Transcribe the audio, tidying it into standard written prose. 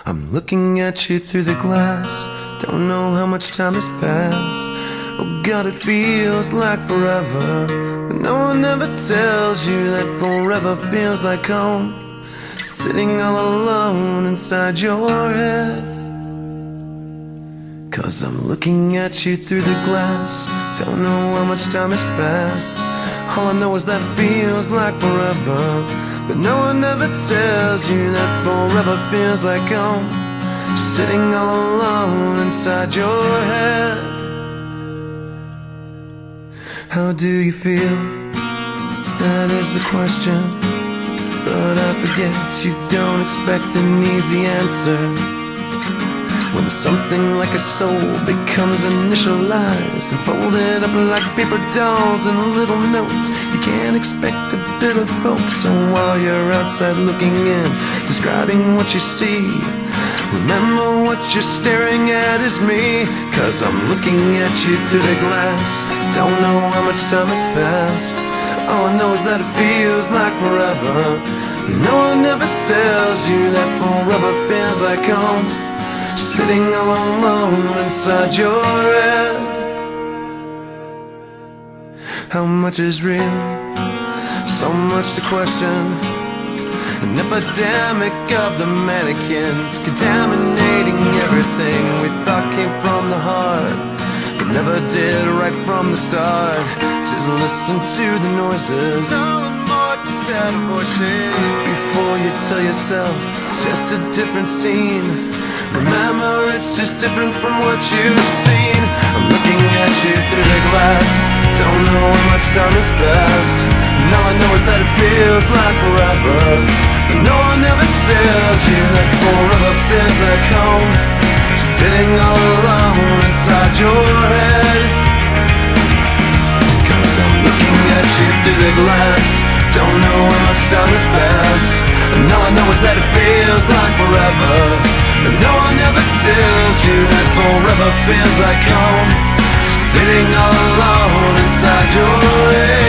I'm looking at you through the glass. Don't know how much time has passed. Oh God, it feels like forever, but no one ever tells you that forever feels like home. Sitting all alone inside your head. 'Cause I'm looking at you through the glass. Don't know how much time has passed. All I know is that it feels like forever, but no one ever tells you that forever feels like home. Sitting all alone inside your head. How do you feel? That is the question. But I forget you don't expect an easy answer. When something like a soul becomes initialized and folded up like paper dolls and little notes, you can't expect a bit of hope. So while you're outside looking in, describing what you see, remember what you're staring at is me. 'Cause I'm looking at you through the glass. Don't know how much time has passed. All I know is that it feels like forever. No one ever tells you that forever feels like home. Sitting all alone inside your head. How much is real? So much to question. An epidemic of the mannequins, contaminating everything we thought came from the heart, but never did right from the start. Just listen to the noises. No more just out of voices. Before you tell yourself it's just a different scene, remember it's just different from what you've seen. I'm looking at you through the glass. Don't know how much time has passed. And all I know is that it feels like forever. But no one ever tells you that forever feels like home. Sitting all alone inside your head. 'Cause I'm looking at you through the glass. Don't know how much time has passed. And all I know is that it feels like forever. But no one ever tells you that forever feels like home. Sitting all alone inside your head.